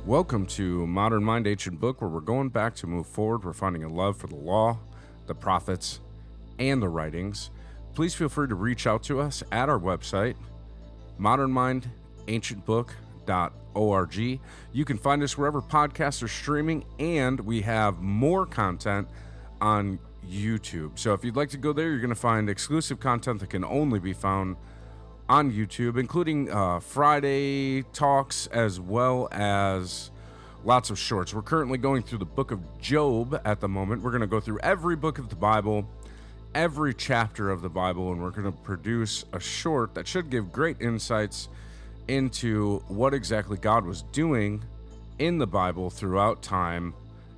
Welcome to Modern Mind, Ancient Book, where we're going back to move forward. We're finding a love for the law, the prophets, and the writings. Please feel free to reach out to us at our website, modernmindancientbook.org. You can find us wherever podcasts are streaming, and we have more content on YouTube. So if you'd like to go there, you're going to find exclusive content that can only be found on YouTube, including Friday talks as well as lots of shorts. We're currently going through the book of Job at the moment. We're going to go through every book of the Bible, every chapter of the Bible, and we're going to produce a short that should give great insights into what exactly God was doing in the Bible throughout time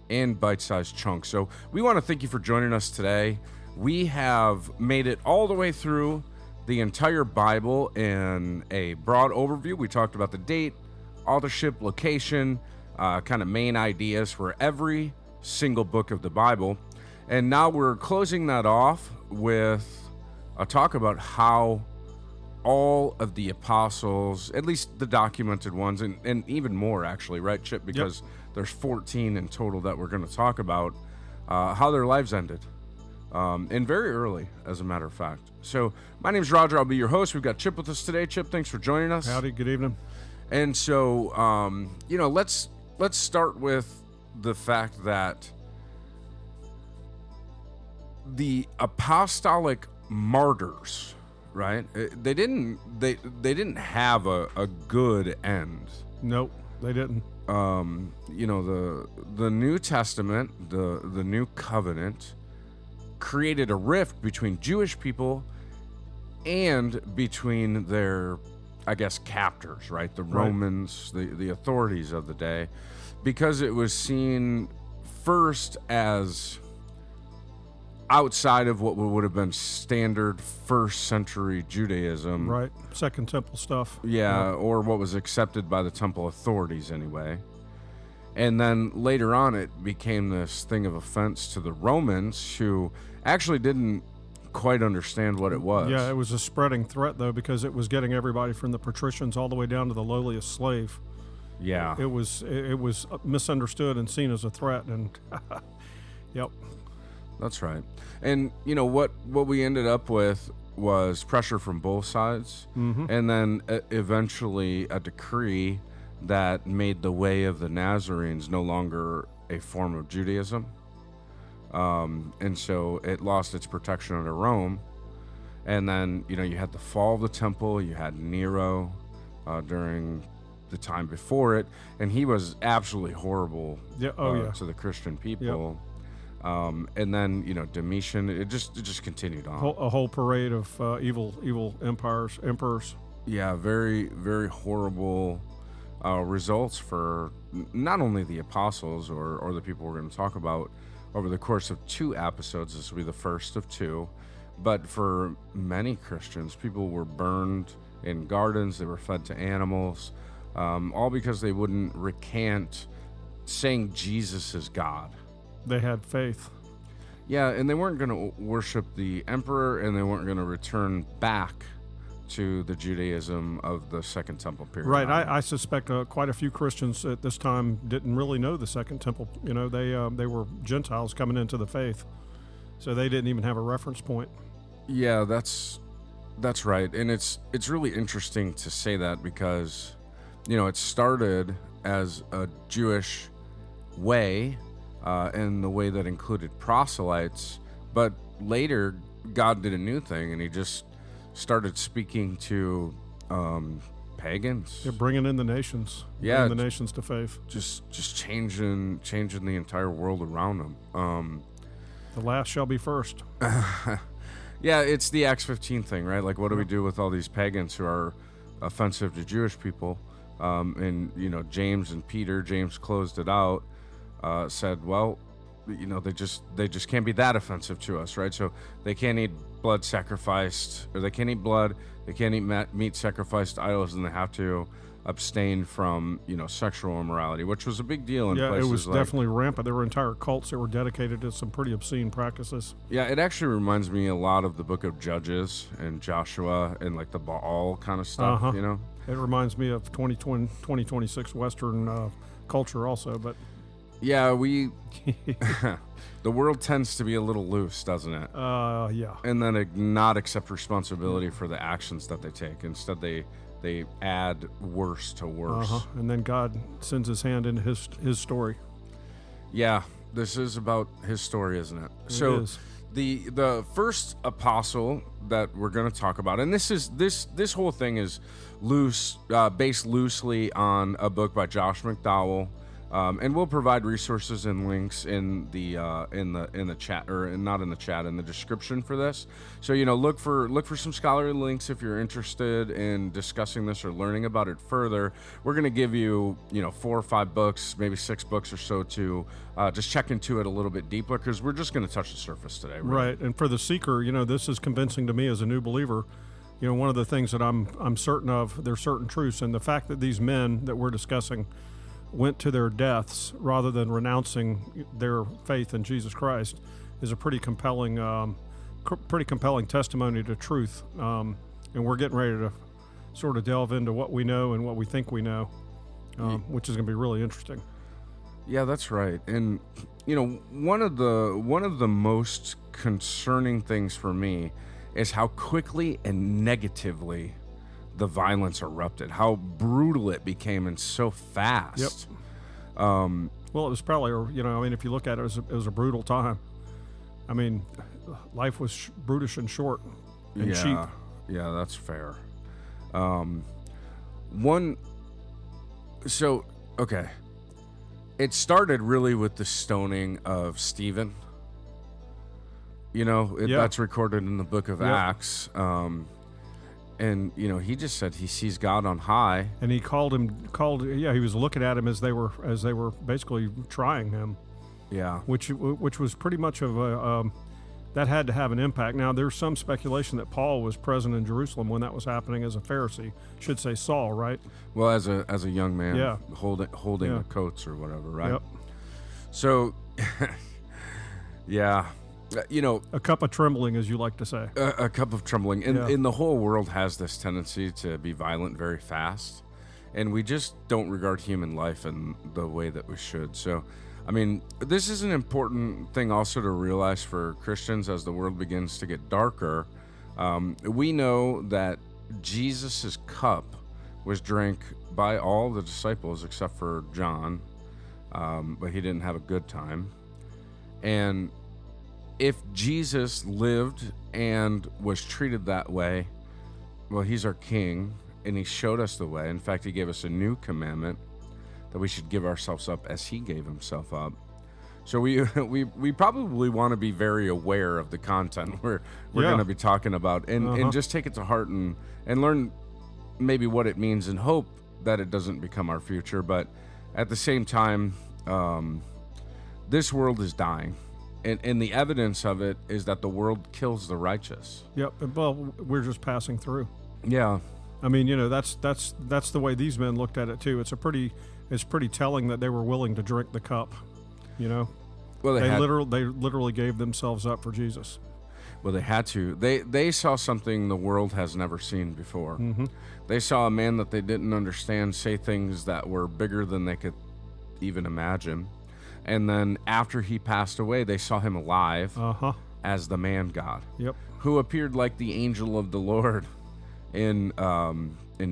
in bite-sized chunks. So we want to thank you for joining us today. We have made it all the way through the entire Bible in a broad overview. We talked about the date, authorship, location, kind of main ideas for every single book of the Bible. And now we're closing that off with a talk about how all of the apostles, at least the documented ones, and even more actually, right, Chip? Because there's 14 in total that we're going to talk about, how their lives ended. And very early, as a matter of fact. So my name's Roger. I'll be your host. We've got Chip with us today. Chip, thanks for joining us. Howdy. Good evening. And so, let's start with the fact that the apostolic martyrs, right? They didn't have a good end. Nope, they didn't. The New Testament, the New Covenant, created a rift between Jewish people and between their, I guess, captors, right? The Romans, the authorities of the day, because it was seen first as outside of what would have been standard first century Judaism. Right, Second Temple stuff. Yeah, or what was accepted by the temple authorities anyway. And then later on, it became this thing of offense to the Romans, who actually didn't quite understand what it was. Yeah, it was a spreading threat, though, because it was getting everybody from the patricians all the way down to the lowliest slave. Yeah. It was misunderstood and seen as a threat, and yep. That's right. And, what we ended up with was pressure from both sides, and then eventually a decree that made the way of the Nazarenes no longer a form of Judaism. And so it lost its protection under Rome. And then, you had the fall of the temple, you had Nero during the time before it, and he was absolutely horrible to the Christian people. Yep. And then, Domitian, it just continued on. A whole parade of evil emperors. Yeah, very, very horrible results for not only the apostles or the people we're going to talk about over the course of 2 episodes. This will be the first of 2. But for many Christians, people were burned in gardens. They were fed to animals, all because they wouldn't recant saying Jesus is God. They had faith. Yeah, and they weren't going to worship the emperor, and they weren't going to return back to the Judaism of the Second Temple period. Right. I suspect quite a few Christians at this time didn't really know the Second Temple. They were Gentiles coming into the faith, so they didn't even have a reference point. Yeah, that's right. And it's really interesting to say that because, it started as a Jewish way, in the way that included proselytes, but later God did a new thing, and he just started speaking to pagans. Yeah, bringing in the nations. Yeah, bringing the nations to faith. Just changing the entire world around them. The last shall be first. Yeah, it's the Acts 15 thing, right? Like, what do we do with all these pagans who are offensive to Jewish people? And James and Peter, James closed it out, said, well, they just can't be that offensive to us, right? So they can't eat blood sacrificed, or they can't eat blood, they can't eat meat sacrificed to idols, and they have to abstain from sexual immorality, which was a big deal in places. It was definitely rampant. There were entire cults that were dedicated to some pretty obscene practices. Yeah, it actually reminds me a lot of the book of Judges and Joshua and like the Baal kind of stuff. It reminds me of 2026 Western culture also, but yeah, the world tends to be a little loose, doesn't it? Yeah. And then not accept responsibility for the actions that they take. Instead, they add worse to worse. And then God sends his hand into his story. Yeah, this is about his story, isn't it? It so is. The first apostle that we're going to talk about, and this whole thing is based loosely on a book by Josh McDowell. And we'll provide resources and links in the chat, or not in the chat, in the description for this. So look for some scholarly links if you're interested in discussing this or learning about it further. We're going to give you 4 or 5 books, maybe 6 books or so to just check into it a little bit deeper, because we're just going to touch the surface today. Right. And for the seeker, this is convincing to me as a new believer. One of the things that I'm certain of, there's certain truths, and the fact that these men that we're discussing went to their deaths rather than renouncing their faith in Jesus Christ is a pretty compelling testimony to truth. And we're getting ready to sort of delve into what we know and what we think we know, which is going to be really interesting. Yeah, that's right. And one of the most concerning things for me is how quickly and negatively the violence erupted, how brutal it became, and so fast. Yep. Well, it was probably, if you look at it, it was a brutal time. I mean, life was brutish and short and cheap. Yeah, that's fair. It started really with the stoning of Stephen. That's recorded in the book of Acts. And he just said he sees God on high, and he he was looking at him as they were basically trying him. Yeah, which was pretty much of a that had to have an impact. Now there's some speculation that Paul was present in Jerusalem when that was happening as a Pharisee. Should say Saul, right? Well, as a young man, yeah, holding the coats or whatever, right? Yep. So, yeah. A cup of trembling, as you like to say. A cup of trembling. And the whole world has this tendency to be violent very fast. And we just don't regard human life in the way that we should. So, this is an important thing also to realize for Christians as the world begins to get darker. We know that Jesus' cup was drank by all the disciples except for John. But he didn't have a good time. And if Jesus lived and was treated that way, well, he's our king, and he showed us the way. In fact, he gave us a new commandment that we should give ourselves up as he gave himself up. So we probably want to be very aware of the content we're going to be talking about, and just take it to heart and learn maybe what it means, and hope that it doesn't become our future. But at the same time, this world is dying. And the evidence of it is that the world kills the righteous. Yep. Well, we're just passing through. Yeah. That's the way these men looked at it too. It's pretty telling that they were willing to drink the cup. Well, they literally gave themselves up for Jesus. Well, they had to. They saw something the world has never seen before. Mm-hmm. They saw a man that they didn't understand say things that were bigger than they could even imagine. And then after he passed away, they saw him alive as the man God, who appeared like the angel of the Lord in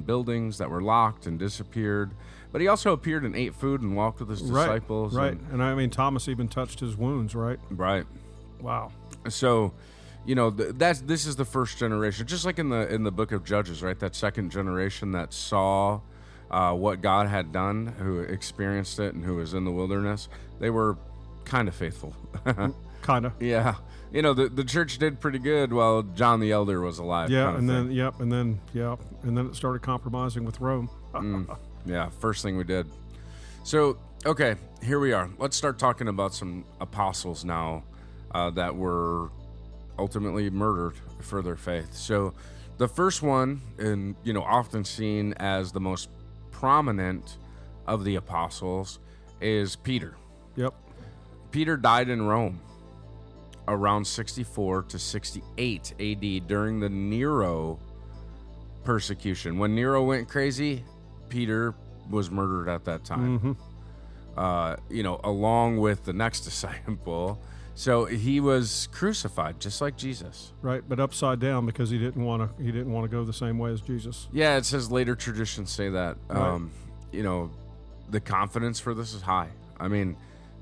buildings that were locked and disappeared. But he also appeared and ate food and walked with his disciples. Right. And Thomas even touched his wounds, right? Right. Wow. So, this is the first generation, just like in the book of Judges, right? That second generation that saw what God had done, who experienced it and who was in the wilderness. They were kind of faithful. Kind of. Yeah. The church did pretty good while John the Elder was alive. Yeah, and then it started compromising with Rome. Yeah, first thing we did. So Okay, here we are. Let's start talking about some apostles now that were ultimately murdered for their faith. So the first one, and often seen as the most prominent of the apostles, is Peter. Yep. Peter died in Rome around 64 to 68 AD during the Nero persecution. When Nero went crazy, Peter was murdered at that time. Along with the next disciple. So he was crucified just like Jesus. Right, but upside down because he didn't want to go the same way as Jesus. Yeah, it says later traditions say that. Right. The confidence for this is high. I mean,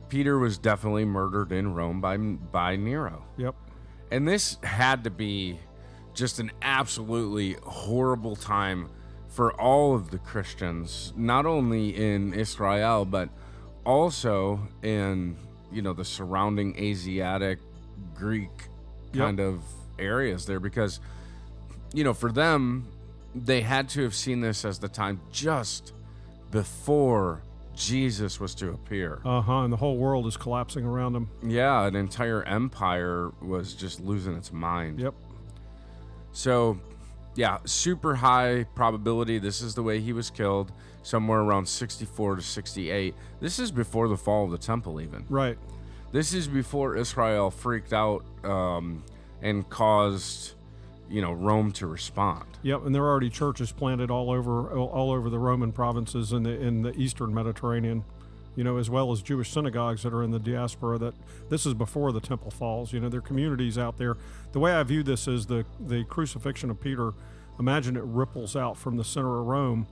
Peter was definitely murdered in Rome by Nero. Yep. And this had to be just an absolutely horrible time for all of the Christians, not only in Israel, but also in, the surrounding Asiatic, Greek kind of areas there. Because, for them, they had to have seen this as the time just before Jesus was to appear. And the whole world is collapsing around him. Yeah, an entire empire was just losing its mind. Yep. So, yeah, super high probability this is the way he was killed, somewhere around 64 to 68. This is before the fall of the temple even. Right. This is before Israel freaked out and caused, Rome to respond. Yep, and there are already churches planted all over the Roman provinces in the Eastern Mediterranean, as well as Jewish synagogues that are in the diaspora. That this is before the temple falls. There are communities out there. The way I view this is the crucifixion of Peter. Imagine it ripples out from the center of Rome,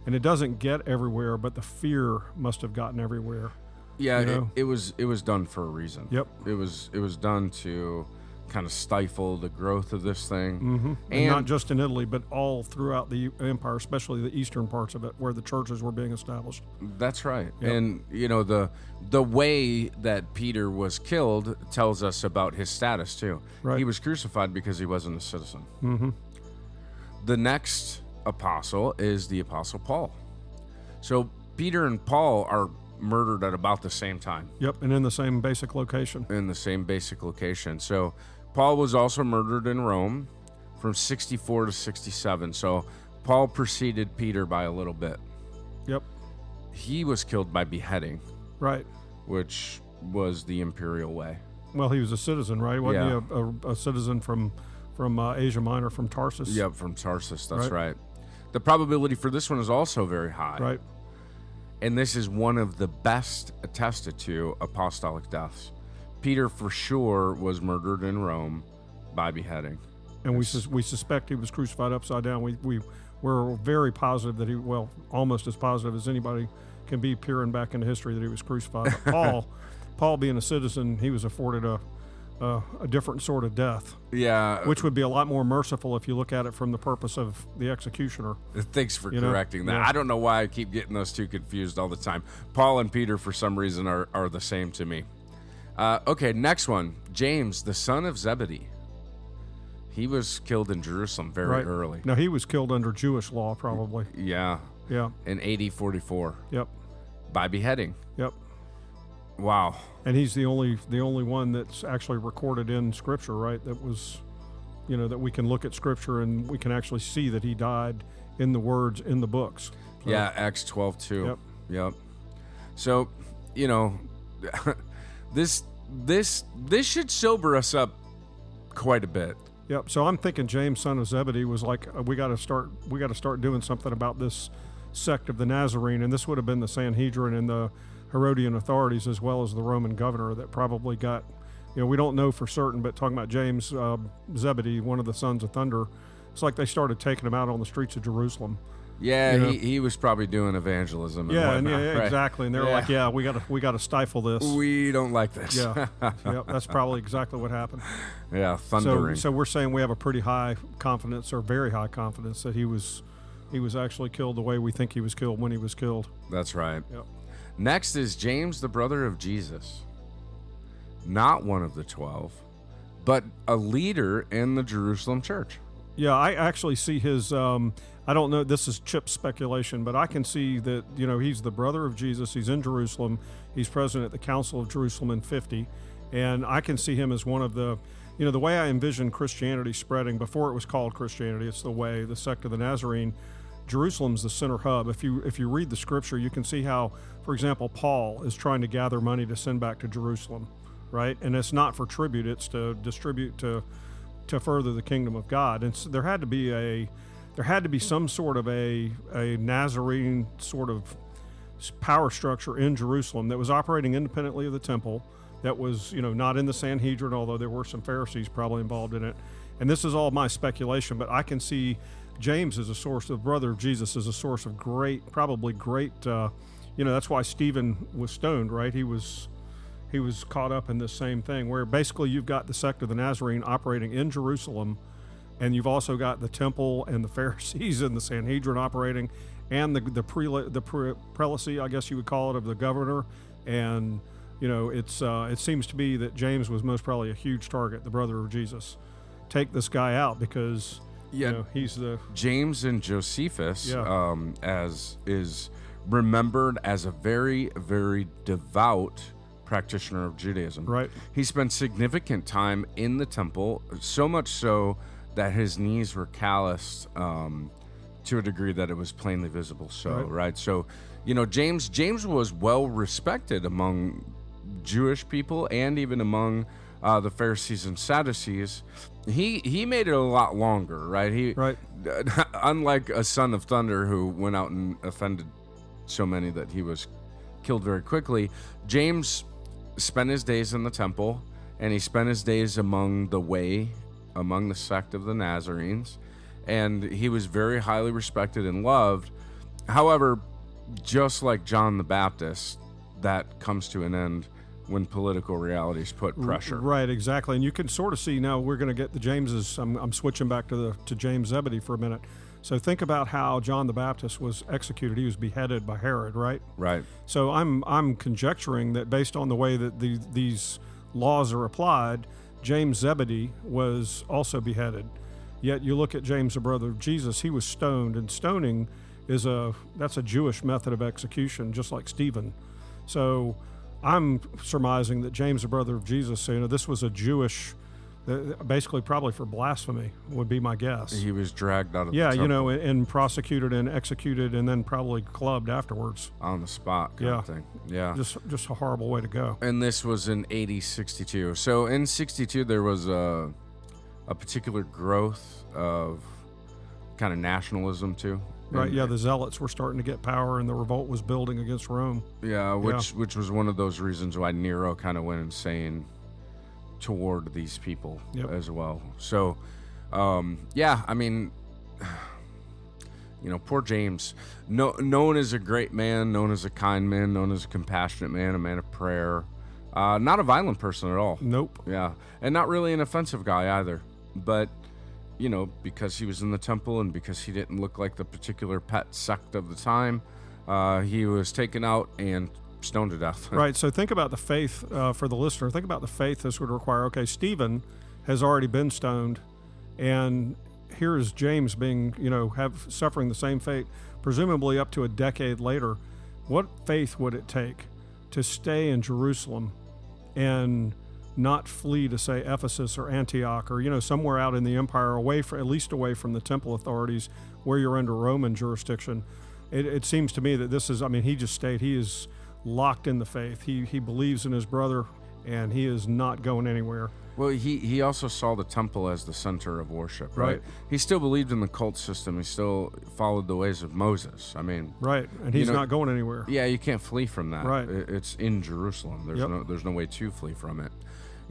and it doesn't get everywhere, but the fear must have gotten everywhere. Yeah, it was done for a reason. Yep, it was done to kind of stifle the growth of this thing, and not just in Italy, but all throughout the empire, especially the eastern parts of it, where the churches were being established. That's right. Yep. And the way that Peter was killed tells us about his status too. Right. He was crucified because he wasn't a citizen. Mm-hmm. The next apostle is the Apostle Paul. So Peter and Paul are murdered at about the same time. Yep, and in the same basic location. So Paul was also murdered in Rome from 64 to 67. So Paul preceded Peter by a little bit. Yep. He was killed by beheading. Right. Which was the imperial way. Well, he was a citizen, right? Wasn't he a citizen from Asia Minor, from Tarsus? Yep, from Tarsus. That's right. The probability for this one is also very high. Right. And this is one of the best attested to apostolic deaths. Peter, for sure, was murdered in Rome by beheading. And we suspect he was crucified upside down. We're very positive that almost as positive as anybody can be peering back into history that he was crucified. But Paul being a citizen, he was afforded a different sort of death. Yeah. Which would be a lot more merciful if you look at it from the purpose of the executioner. Thanks for correcting that. Yeah. I don't know why I keep getting those two confused all the time. Paul and Peter, for some reason, are the same to me. Okay, next one. James, the son of Zebedee. He was killed in Jerusalem very early. Now, he was killed under Jewish law, probably. Yeah. Yeah. In AD 44. Yep. By beheading. Yep. Wow. And he's the only one that's actually recorded in Scripture, right? That was, that we can look at Scripture and we can actually see that he died in the words in the books. So, yeah, Acts 12:2. Yep. So, this should sober us up quite a bit. Yep. So I'm thinking James, son of Zebedee, was like, we got to start doing something about this sect of the Nazarene, and this would have been the Sanhedrin and the Herodian authorities as well as the Roman governor that probably got, we don't know for certain, but talking about James, Zebedee, one of the sons of thunder, it's like they started taking him out on the streets of Jerusalem. Yeah, he was probably doing evangelism. And whatnot, right? Exactly. And they're like, we got to stifle this. We don't like this. Yeah, that's probably exactly what happened. Yeah, thundering. So we're saying we have a pretty high confidence, or very high confidence, that he was actually killed the way we think he was killed when he was killed. That's right. Yep. Next is James, the brother of Jesus. Not one of the 12, but a leader in the Jerusalem church. Yeah, I actually see his. I don't know. This is Chip's speculation, but I can see that he's the brother of Jesus. He's in Jerusalem. He's present at the Council of Jerusalem in 50, and I can see him as one of the. The way I envision Christianity spreading before it was called Christianity, it's the way, the sect of the Nazarene. Jerusalem's the center hub. If you read the scripture, you can see how, for example, Paul is trying to gather money to send back to Jerusalem, right? And it's not for tribute; it's to distribute to further the kingdom of God. And so there had to be some sort of a Nazarene sort of power structure in Jerusalem that was operating independently of the temple, that was not in the Sanhedrin, although there were some Pharisees probably involved in it. And this is all my speculation, but I can see James as a source, the brother of Jesus, as a source of probably great. That's why Stephen was stoned, right? He was caught up in this same thing, where basically you've got the sect of the Nazarene operating in Jerusalem, and you've also got the temple and the Pharisees and the Sanhedrin operating, and the prelacy, I guess you would call it, of the governor. And it seems to be that James was most probably a huge target, the brother of Jesus. Take this guy out because he's the James and Josephus, Yeah. As is remembered as a very, very devout practitioner of Judaism. Right. He spent significant time in the temple, so much so that his knees were calloused to a degree that it was plainly visible. So, right. So, James was well respected among Jewish people and even among the Pharisees and Sadducees. He made it a lot longer, right? Right. Unlike a son of thunder who went out and offended so many that he was killed very quickly, James spent his days in the temple, and he spent his days among the sect of the Nazarenes, and he was very highly respected and loved. However, just like John the Baptist, that comes to an end when political realities put pressure. Right, exactly. And you can sort of see now we're going to get the Jameses. I'm switching back to James Zebedee for a minute. So think about how John the Baptist was executed. He was beheaded by Herod, right? Right. So I'm conjecturing that based on the way that these laws are applied, James Zebedee was also beheaded. Yet you look at James, the brother of Jesus, he was stoned, and stoning that's a Jewish method of execution, just like Stephen. So I'm surmising that James, the brother of Jesus, this was a Jewish, basically probably for blasphemy would be my guess. He was dragged out of the temple. And prosecuted and executed and then probably clubbed afterwards. On the spot kind of thing. Yeah. Just a horrible way to go. And this was in AD 62. So in 62 there was a particular growth of kind of nationalism too. Right, the Zealots were starting to get power, and the revolt was building against Rome. Yeah, which was one of those reasons why Nero kind of went insane toward these people as well. So, poor James, known as a great man, known as a kind man, known as a compassionate man, a man of prayer, not a violent person at all. Nope. Yeah, and not really an offensive guy either, but because he was in the temple and because he didn't look like the particular pet sect of the time, he was taken out and stoned to death. Right, so think about the faith, for the listener, think about the faith this would require. Okay, Stephen has already been stoned, and here is James being, suffering the same fate, presumably up to a decade later. What faith would it take to stay in Jerusalem and not flee to, say, Ephesus or Antioch or, somewhere out in the empire, at least away from the temple authorities where you're under Roman jurisdiction? It seems to me that this is, he just stayed. He is locked in the faith. He believes in his brother, and he is not going anywhere. Well, he also saw the temple as the center of worship, right? He still believed in the cult system. He still followed the ways of Moses. Right, and he's not going anywhere. Yeah, you can't flee from that. Right. It's in Jerusalem. There's no way to flee from it.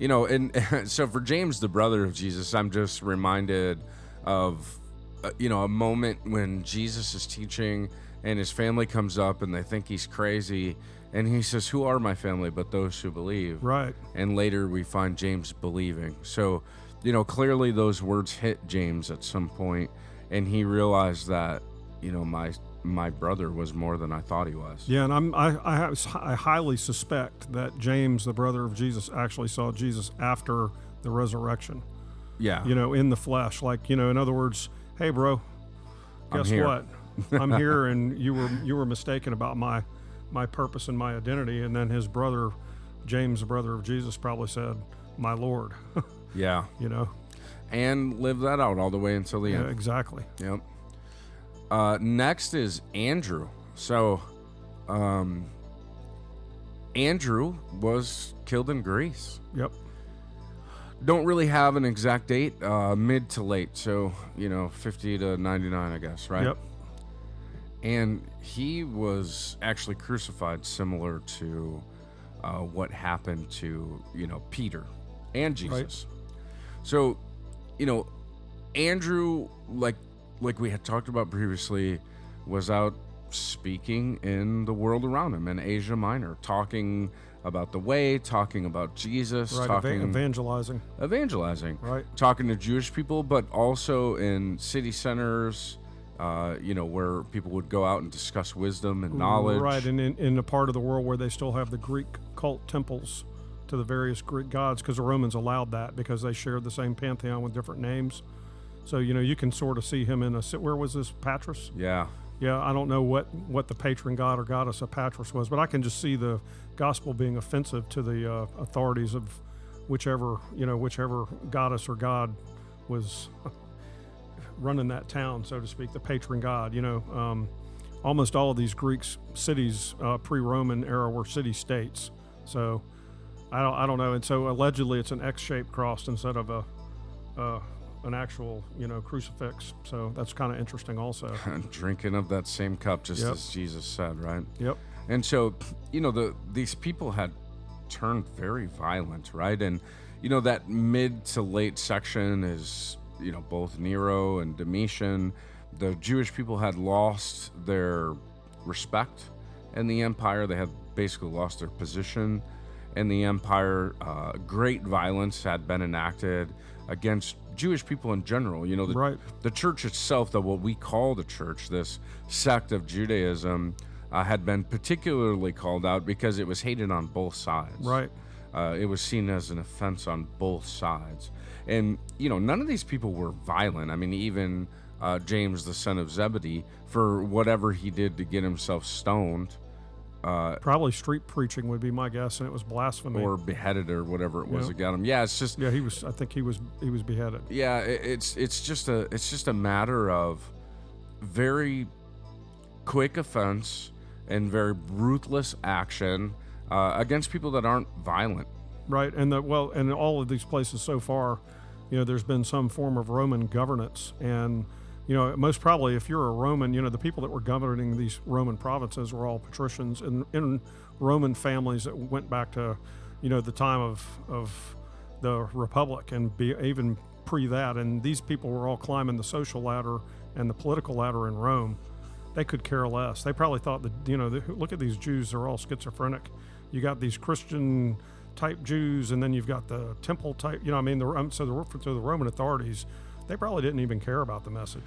And so for James, the brother of Jesus, I'm just reminded of, a moment when Jesus is teaching and his family comes up and they think he's crazy. And he says, "Who are my family but those who believe?" Right. And later we find James believing. So, clearly those words hit James at some point, and he realized that, my brother was more than I thought he was. Yeah, and I highly suspect that James, the brother of Jesus, actually saw Jesus after the resurrection. Yeah. In the flesh. Like, in other words, hey, bro, guess what? I'm here, and you were mistaken about my purpose and my identity. And then his brother, James, the brother of Jesus, probably said, my Lord. Yeah. And live that out all the way until the end. Exactly. Yep. Next is Andrew. So, Andrew was killed in Greece. Yep. Don't really have an exact date, mid to late. So, 50 to 99, I guess, right? Yep. And he was actually crucified similar to what happened to, Peter and Jesus. Right. So, Andrew, like we had talked about previously, was out speaking in the world around him in Asia Minor, talking about the way, talking about Jesus, right. talking evangelizing, right? Talking to Jewish people, but also in city centers, where people would go out and discuss wisdom and knowledge, right? And in a part of the world where they still have the Greek cult temples to the various Greek gods, because the Romans allowed that because they shared the same pantheon with different names. So you can sort of see him in where was this, Patras? Yeah. I don't know what the patron god or goddess of Patras was, but I can just see the gospel being offensive to the authorities of whichever goddess or god was running that town, so to speak, the patron god. Almost all of these Greek cities pre-Roman era were city-states. So I don't know. And so allegedly it's an X-shaped cross instead of an actual, crucifix. So that's kind of interesting also. Drinking of that same cup, just as Jesus said, right? Yep. And so, these people had turned very violent, right? And, that mid to late section is, both Nero and Domitian. The Jewish people had lost their respect in the empire. They had basically lost their position in the empire. Great violence had been enacted against Jewish people in general. The church itself, though, what we call the church, this sect of Judaism, had been particularly called out because it was hated on both sides. Right. It was seen as an offense on both sides. And, none of these people were violent. I mean, even James, the son of Zebedee, for whatever he did to get himself stoned. Probably street preaching would be my guess, and it was blasphemy. Or beheaded or whatever it was that got him. Yeah, it's just... Yeah, I think he was beheaded. Yeah, it's just a matter of very quick offense and very ruthless action against people that aren't violent. Right, and in all of these places so far, there's been some form of Roman governance, and most probably if you're a Roman, the people that were governing these Roman provinces were all patricians in Roman families that went back to, the time of the Republic and even pre that, and these people were all climbing the social ladder and the political ladder in Rome. They could care less. They probably thought that, look at these Jews, they're all schizophrenic. You got these Christian type Jews, and then you've got the temple type, so the Roman authorities, they probably didn't even care about the message.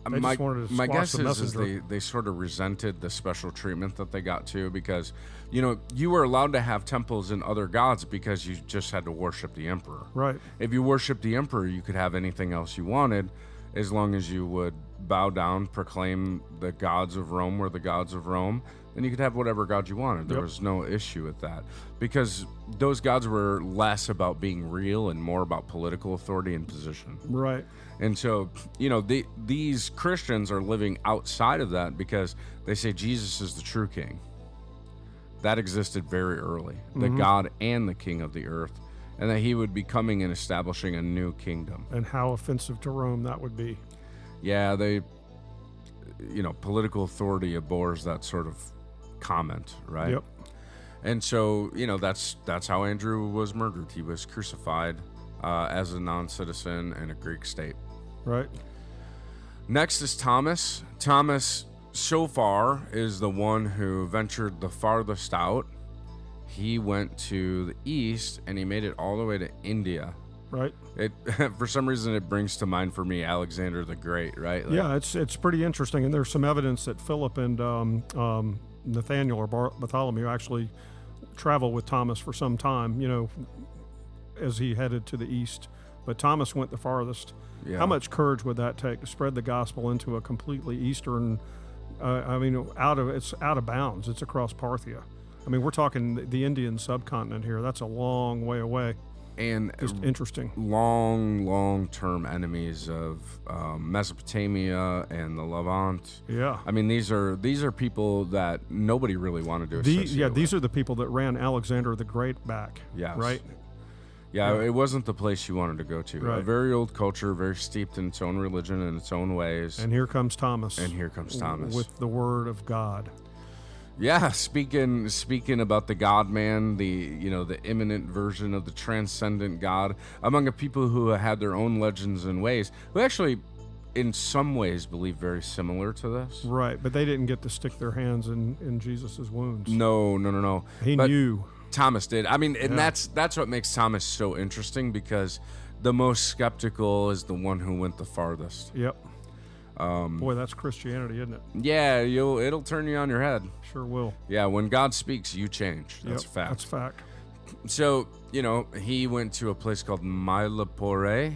They just wanted to my squash guess the is they sort of resented the special treatment that they got too, because you were allowed to have temples and other gods because you just had to worship the emperor. Right. If you worshiped the emperor, you could have anything else you wanted, as long as you would bow down, proclaim the gods of Rome were the gods of Rome, then you could have whatever god you wanted. There was no issue with that, because those gods were less about being real and more about political authority and position. Right. And so, these Christians are living outside of that because they say Jesus is the true king. That existed very early, the God and the king of the earth, and that he would be coming and establishing a new kingdom. And how offensive to Rome that would be. Yeah, political authority abhors that sort of comment, right? Yep. And so, that's how Andrew was murdered. He was crucified as a non-citizen in a Greek state. Right. Next is Thomas. Thomas, so far, is the one who ventured the farthest out. He went to the east, and he made it all the way to India. Right. It for some reason it brings to mind for me Alexander the Great, right? Yeah, it's pretty interesting, and there's some evidence that Philip and Nathaniel or Bartholomew actually traveled with Thomas for some time, as he headed to the east but Thomas went the farthest. Yeah. How much courage would that take to spread the gospel into a completely Eastern? It's out of bounds. It's across Parthia. I mean, we're talking the Indian subcontinent here. That's a long way away. And just interesting. Long-term enemies of Mesopotamia and the Levant. Yeah. I mean, these are people that nobody really wanted to associate with. These are the people that ran Alexander the Great back. Yes. Right? Yeah, it wasn't the place you wanted to go to. Right. A very old culture, very steeped in its own religion and its own ways. And here comes Thomas. With the word of God. Yeah, speaking about the God man, the immanent version of the transcendent God, among a people who had their own legends and ways, who actually, in some ways, believe very similar to this. Right, but they didn't get to stick their hands in Jesus' wounds. No. He knew. Thomas did. I mean, and that's what makes Thomas so interesting, because the most skeptical is the one who went the farthest. Yep. Boy, that's Christianity, isn't it? Yeah, it'll turn you on your head. Sure will. Yeah, when God speaks, you change. That's a fact. That's fact. So, he went to a place called Mylapore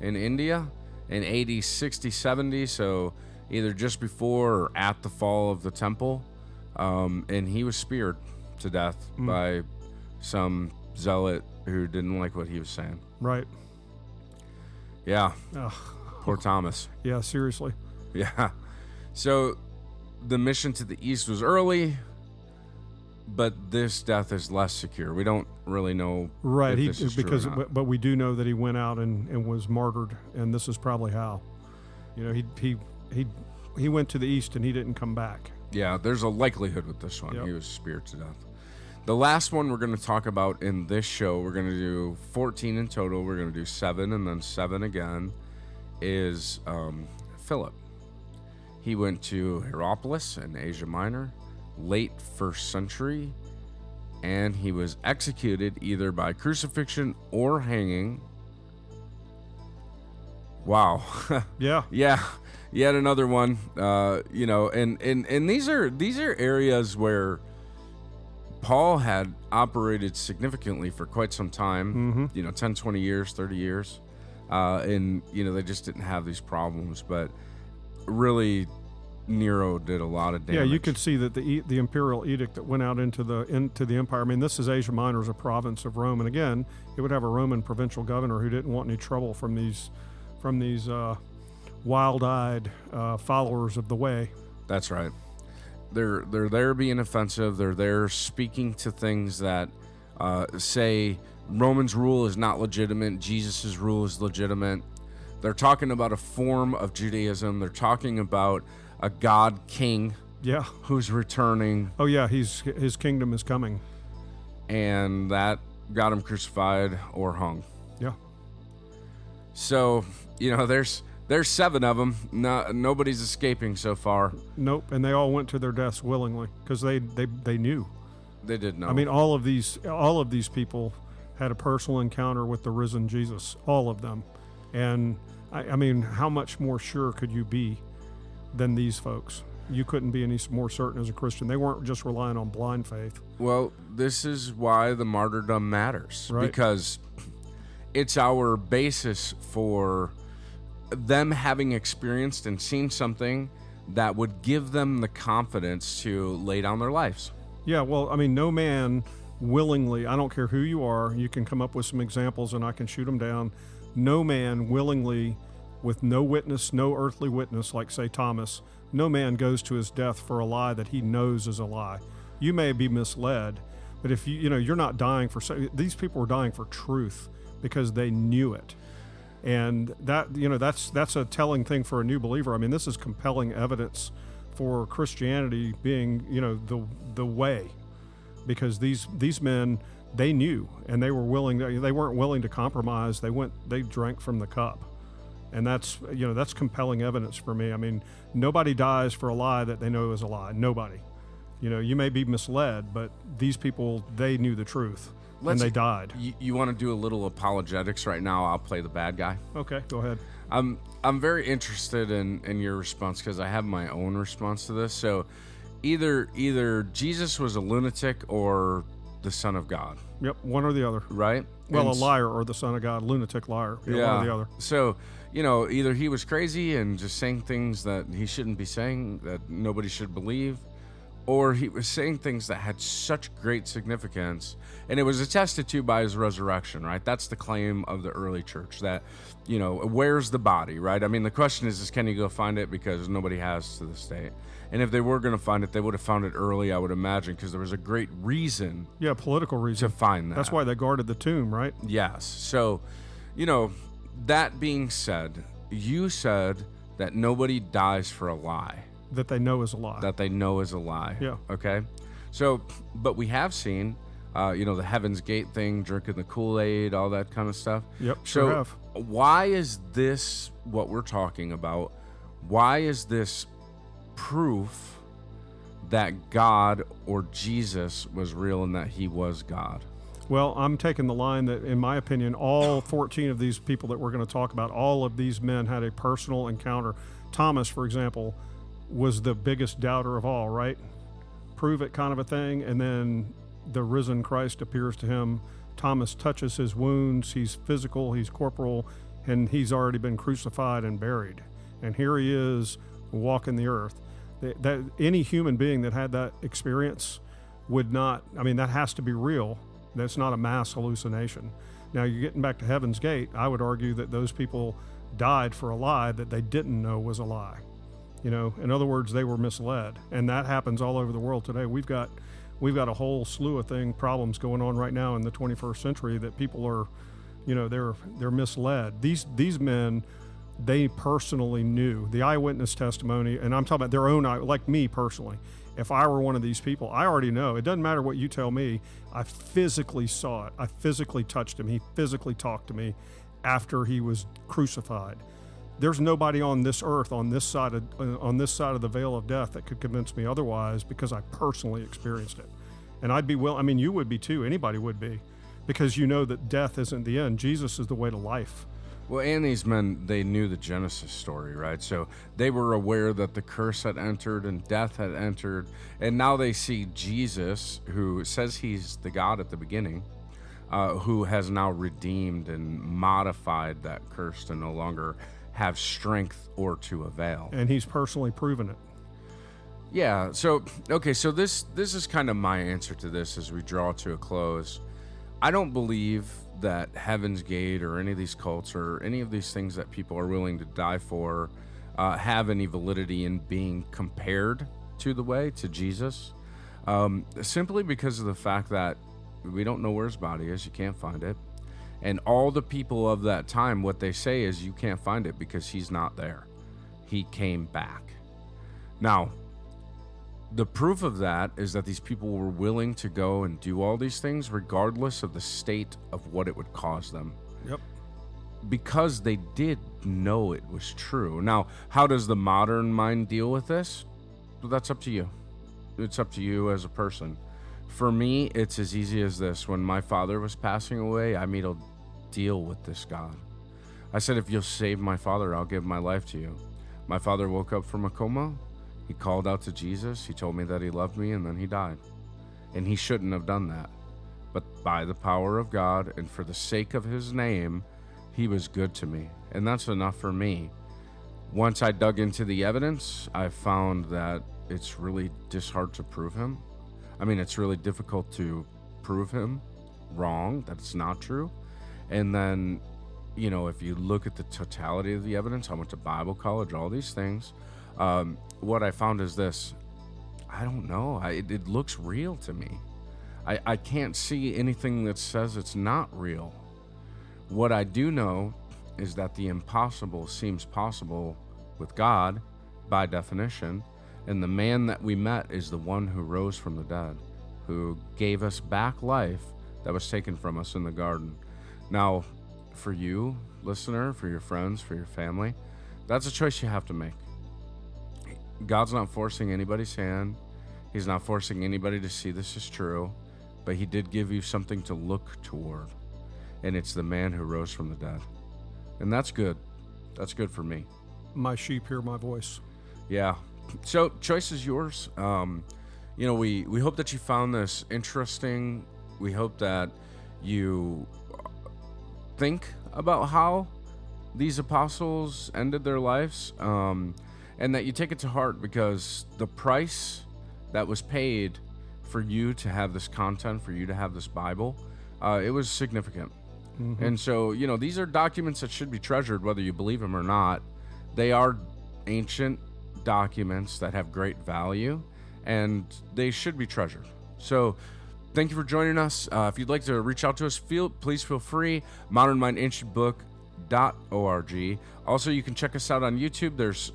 in India in AD 60, 70, so either just before or at the fall of the temple, and he was speared to death by some zealot who didn't like what he was saying. Right. Yeah. Ugh. Poor Thomas. Yeah, seriously. Yeah. So the mission to the east was early, but this death is less secure. We don't really know. Right. If this is true or not. But we do know that he went out and was martyred, and this is probably how. He went to the east and he didn't come back. Yeah, there's a likelihood with this one. Yep. He was speared to death. The last one we're going to talk about in this show, we're going to do 14 in total. We're going to do 7 and then 7 again, is Philip. He went to Hierapolis in Asia Minor, late 1st century, and he was executed either by crucifixion or hanging. Wow. Yeah. Yeah. Yet another one. And these are areas where Paul had operated significantly for quite some time, 10, 20 years, 30 years. And they just didn't have these problems, but really Nero did a lot of damage. Yeah, you could see that the imperial edict that went out into the empire. I mean, this is Asia Minor, is a province of Rome, and again, it would have a Roman provincial governor who didn't want any trouble from these wild-eyed followers of the way. That's right. They're there being offensive. They're there speaking to things that say Romans' rule is not legitimate. Jesus' rule is legitimate. They're talking about a form of Judaism. They're talking about a God king, who's returning. Oh yeah, his kingdom is coming, and that got him crucified or hung. Yeah. So there's 7 of them. Nobody's escaping so far. Nope, and they all went to their deaths willingly because they knew. They did know. I mean, all of these people had a personal encounter with the risen Jesus. All of them, and I mean, how much more sure could you be than these folks? You couldn't be any more certain as a Christian. They weren't just relying on blind faith. Well, this is why the martyrdom matters, right? Because it's our basis for them having experienced and seen something that would give them the confidence to lay down their lives. Yeah, well, I mean, no man willingly, I don't care who you are, you can come up with some examples and I can shoot them down. No man willingly, with no witness, no earthly witness, like say Thomas, no man goes to his death for a lie that he knows is a lie. You may be misled, but if you're not dying for, these people were dying for truth because they knew it. And that's a telling thing for a new believer. I mean, this is compelling evidence for Christianity being, the way, because these men, they knew, and they were willing. They weren't willing to compromise. They drank from the cup, and that's compelling evidence for me. I mean, nobody dies for a lie that they know is a lie. Nobody. You may be misled, but these people, they knew the truth. And they died. You want to do a little apologetics right now? I'll play the bad guy. Okay, go ahead. I'm very interested in your response because I have my own response to this. So either Jesus was a lunatic or the Son of God. Yep, one or the other. Right? Well, And a liar or the Son of God, lunatic liar. Yeah, one or the other. So, either he was crazy and just saying things that he shouldn't be saying, that nobody should believe, or he was saying things that had such great significance, and it was attested to by his resurrection, right? That's the claim of the early church, that, where's the body, right? I mean, the question is can you go find it? Because nobody has to this day. And if they were going to find it, they would have found it early, I would imagine, because there was a great reason. Yeah, political reason. To find that. That's why they guarded the tomb, right? Yes. So, that being said, you said that nobody dies for a lie. That they know is a lie. That they know is a lie. Yeah. Okay? So, but we have seen, the Heaven's Gate thing, drinking the Kool-Aid, all that kind of stuff. Yep, sure have. Why is this what we're talking about? Why is this proof that God or Jesus was real and that he was God? Well, I'm taking the line that, in my opinion, all 14 of these people that we're going to talk about, all of these men had a personal encounter. Thomas, for example, was the biggest doubter of all, right? Prove it kind of a thing. And then the risen Christ appears to him. Thomas touches his wounds. He's physical, he's corporal, and he's already been crucified and buried. And here he is walking the earth. That any human being that had that experience would not, that has to be real. That's not a mass hallucination. Now, you're getting back to Heaven's Gate. I would argue that those people died for a lie that they didn't know was a lie. In other words, they were misled, and that happens all over the world today. We've got a whole slew of problems going on right now in the 21st century that people are, they're misled. These men, they personally knew the eyewitness testimony, and I'm talking about their own, like me personally. If I were one of these people, I already know. It doesn't matter what you tell me. I physically saw it. I physically touched him. He physically talked to me after he was crucified. There's nobody on this earth, on this side of the veil of death, that could convince me otherwise, because I personally experienced it. And I'd be willing. You would be too. Anybody would be, because that death isn't the end. Jesus is the way to life. Well, and these men, they knew the Genesis story, right? So they were aware that the curse had entered and death had entered. And now they see Jesus, who says he's the God at the beginning, who has now redeemed and modified that curse to no longer have strength or to avail. And he's personally proven it. Yeah. So, okay. So this is kind of my answer to this as we draw to a close. I don't believe that Heaven's Gate or any of these cults or any of these things that people are willing to die for have any validity in being compared to the way, to Jesus, simply because of the fact that we don't know where his body is. You can't find it. And all the people of that time, what they say is you can't find it because he's not there. He came back. Now, the proof of that is that these people were willing to go and do all these things regardless of the state of what it would cause them. Yep. Because they did know it was true. Now, how does the modern mind deal with this? Well, that's up to you. It's up to you as a person. For me, it's as easy as this. When my father was passing away, I made a deal with this God. I said, if you'll save my father, I'll give my life to you. My father woke up from a coma. He called out to Jesus. He told me that he loved me, and then he died. And he shouldn't have done that. But by the power of God and for the sake of his name, he was good to me. And that's enough for me. Once I dug into the evidence, I found that it's really hard to prove him. It's really difficult to prove him wrong, that it's not true. And then, if you look at the totality of the evidence, I went to Bible college, all these things. What I found is this. I don't know. It looks real to me. I can't see anything that says it's not real. What I do know is that the impossible seems possible with God, by definition. And the man that we met is the one who rose from the dead, who gave us back life that was taken from us in the garden. Now, for you, listener, for your friends, for your family, that's a choice you have to make. God's not forcing anybody's hand. He's not forcing anybody to see this is true, but he did give you something to look toward, and it's the man who rose from the dead. And that's good. That's good for me. My sheep hear my voice. Yeah. So, choice is yours. We hope that you found this interesting, we hope that you think about how these apostles ended their lives, and that you take it to heart, because the price that was paid for you to have this content, for you to have this Bible, it was significant. And so, these are documents that should be treasured, whether you believe them or not. They are ancient documents that have great value, and they should be treasured. So thank you for joining us. If you'd like to reach out to us, please feel free. modernmindancientbook.org. Also, you can check us out on YouTube. There's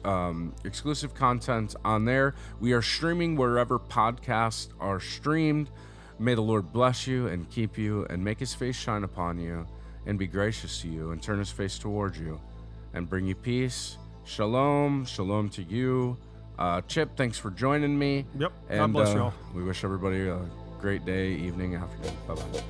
exclusive content on there. We are streaming wherever podcasts are streamed. May the Lord bless you and keep you, and make his face shine upon you, and be gracious to you, and turn his face towards you, and bring you peace. Shalom. Shalom to you. Chip, thanks for joining me. Yep. And God bless y'all. we wish everybody a great day, evening, afternoon. Bye-bye.